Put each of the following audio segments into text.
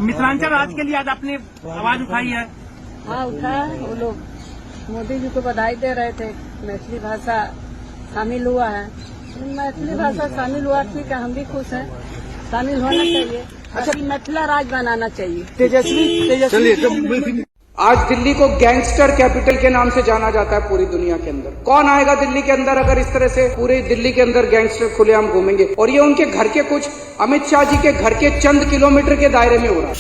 मिथिलांचल राज्य के लिए आज आपने आवाज उठाई है। हाँ उठा, वो लोग मोदी जी को बधाई दे रहे थे। मैथिली भाषा शामिल हुआ है, मैथिली भाषा शामिल हुआ, ठीक है, हम भी खुश हैं। शामिल होना चाहिए। अच्छा, मिथिला राज बनाना चाहिए। तेजस्वी आज दिल्ली को गैंगस्टर कैपिटल के नाम से जाना जाता है पूरी दुनिया के अंदर। कौन आएगा दिल्ली के अंदर अगर इस तरह से पूरे दिल्ली के अंदर गैंगस्टर खुलेआम घूमेंगे? और ये उनके घर के कुछ अमित शाह जी के घर के चंद किलोमीटर के दायरे में हो रहा है।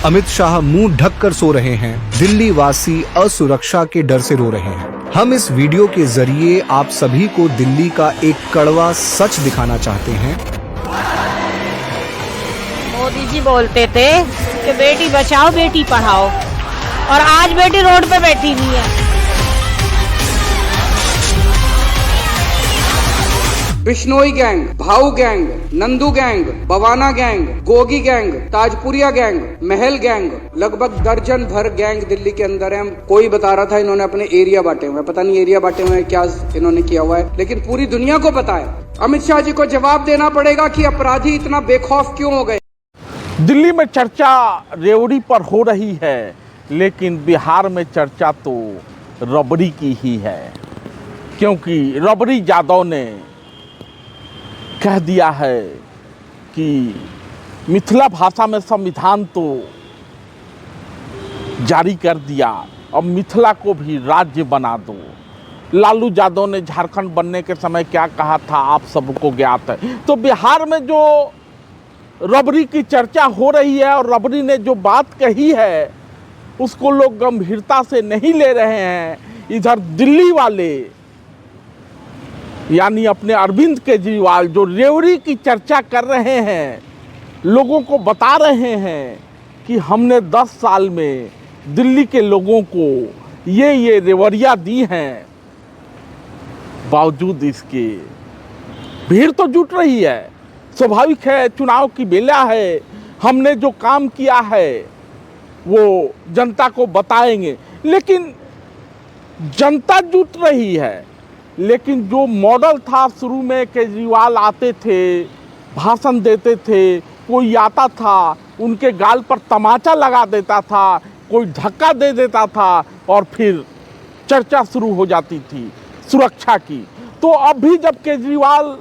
अमित शाह मुंह ढककर सो रहे हैं, दिल्ली वासी असुरक्षा के डर से रो रहे हैं। हम इस वीडियो के जरिए आप सभी को दिल्ली का एक कड़वा सच दिखाना चाहते हैं। मोदी जी बोलते थे कि बेटी बचाओ बेटी पढ़ाओ, और आज बेटी रोड पे बैठी हुई है। बिश्नोई गैंग, भाऊ gang, Nandu gang, Bawana gang, Gogi gang, Tajpuriya gang, महल गैंग, लगभग दर्जन भर गैंग दिल्ली के अंदर है। कोई बता रहा था इन्होंने अपने एरिया बांटे हुए हैं, पता नहीं एरिया बांटे हुए हैं क्या इन्होंने किया हुआ है, लेकिन पूरी दुनिया को पता है। अमित शाह जी को जवाब देना पड़ेगा कि अपराधी इतना बेखौफ क्यों हो गए। दिल्ली में चर्चा रेवड़ी पर हो रही है, लेकिन बिहार में चर्चा तो रबड़ी की ही है, क्योंकि रबड़ी यादव ने कह दिया है कि मिथिला भाषा में संविधान तो जारी कर दिया, अब मिथिला को भी राज्य बना दो। लालू यादव ने झारखंड बनने के समय क्या कहा था आप सबको ज्ञात है। तो बिहार में जो रबड़ी की चर्चा हो रही है और रबड़ी ने जो बात कही है उसको लोग गंभीरता से नहीं ले रहे हैं। इधर दिल्ली वाले यानी अपने अरविंद केजरीवाल जो रेवड़ी की चर्चा कर रहे हैं, लोगों को बता रहे हैं कि हमने 10 साल में दिल्ली के लोगों को ये रेवड़ियाँ दी हैं, बावजूद इसके भीड़ तो जुट रही है। स्वाभाविक है, चुनाव की बेला है, हमने जो काम किया है वो जनता को बताएंगे, लेकिन जनता जुट रही है। लेकिन जो मॉडल था, शुरू में केजरीवाल आते थे, भाषण देते थे, कोई आता था उनके गाल पर तमाचा लगा देता था, कोई धक्का दे देता था और फिर चर्चा शुरू हो जाती थी सुरक्षा की। तो अब भी जब केजरीवाल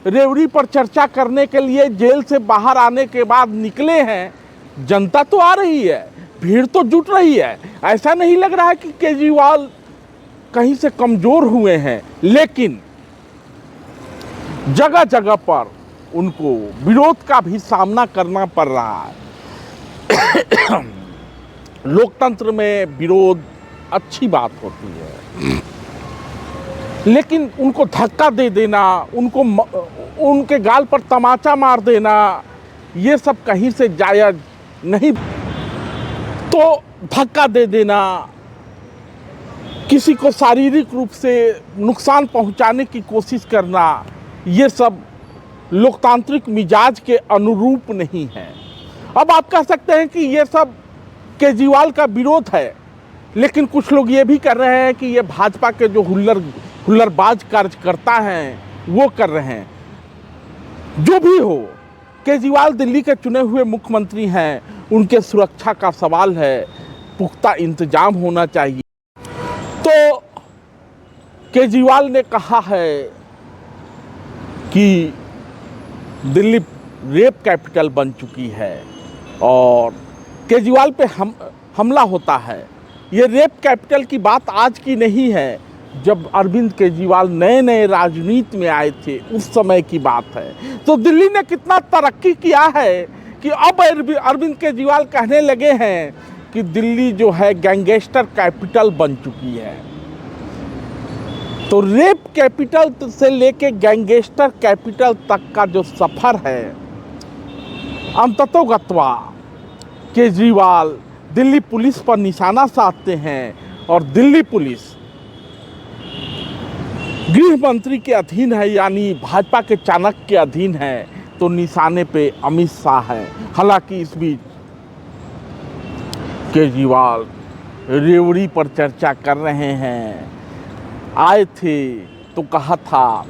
रेवड़ी पर चर्चा करने के लिए जेल से बाहर आने के बाद निकले हैं, जनता तो आ रही है, भीड़ तो जुट रही है। ऐसा नहीं लग रहा है कि केजरीवाल कहीं से कमजोर हुए हैं, लेकिन जगह जगह पर उनको विरोध का भी सामना करना पड़ रहा है। लोकतंत्र में विरोध अच्छी बात होती है, लेकिन उनको धक्का दे देना, उनके गाल पर तमाचा मार देना, ये सब कहीं से जायज नहीं। तो धक्का दे देना, किसी को शारीरिक रूप से नुकसान पहुंचाने की कोशिश करना, ये सब लोकतांत्रिक मिजाज के अनुरूप नहीं है। अब आप कह सकते हैं कि ये सब केजरीवाल का विरोध है, लेकिन कुछ लोग ये भी कर रहे हैं कि ये भाजपा के जो हुल्लड़बाज कार्यकर्ता हैं वो कर रहे हैं। जो भी हो, केजरीवाल दिल्ली के चुने हुए मुख्यमंत्री हैं, उनके सुरक्षा का सवाल है, पुख्ता इंतजाम होना चाहिए। तो केजरीवाल ने कहा है कि दिल्ली रेप कैपिटल बन चुकी है और केजरीवाल पे हमला होता है। ये रेप कैपिटल की बात आज की नहीं है, जब अरविंद केजरीवाल नए नए राजनीति में आए थे उस समय की बात है। तो दिल्ली ने कितना तरक्की किया है कि अब अरविंद केजरीवाल कहने लगे हैं कि दिल्ली जो है गैंगस्टर कैपिटल बन चुकी है। तो रेप कैपिटल से लेके गैंगस्टर कैपिटल तक का जो सफर है, अंततोगत्वा केजरीवाल दिल्ली पुलिस पर निशाना साधते हैं और दिल्ली पुलिस गृह मंत्री के अधीन है, यानी भाजपा के चाणक्य के अधीन है, तो निशाने पे अमित शाह है। हालांकि इस बीच केजरीवाल रेवड़ी पर चर्चा कर रहे हैं। आए थे तो कहा था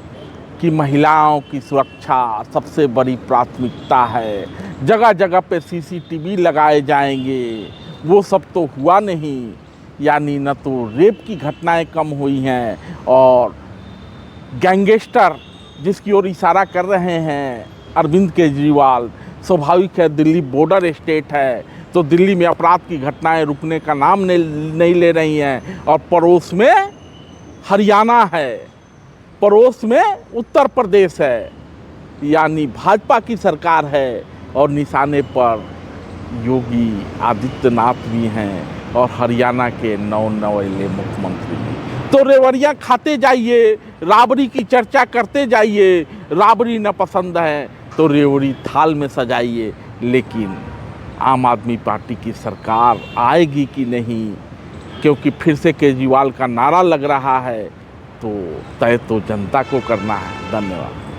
कि महिलाओं की सुरक्षा सबसे बड़ी प्राथमिकता है, जगह जगह पे सीसीटीवी लगाए जाएंगे, वो सब तो हुआ नहीं। यानी न तो रेप की घटनाएं कम हुई हैं और गैंगस्टर जिसकी ओर इशारा कर रहे हैं अरविंद केजरीवाल, स्वाभाविक है दिल्ली बॉर्डर स्टेट है तो दिल्ली में अपराध की घटनाएं रुकने का नाम नहीं ले रही हैं। और पड़ोस में हरियाणा है, पड़ोस में उत्तर प्रदेश है, यानी भाजपा की सरकार है और निशाने पर योगी आदित्यनाथ भी हैं और हरियाणा के नवनिर्वाचित मुख्यमंत्री भी। तो रेवड़ियाँ खाते जाइए, राबड़ी की चर्चा करते जाइए। राबड़ी न पसंद है तो रेवड़ी थाल में सजाइए, लेकिन आम आदमी पार्टी की सरकार आएगी कि नहीं, क्योंकि फिर से केजरीवाल का नारा लग रहा है, तो तय तो जनता को करना है। धन्यवाद।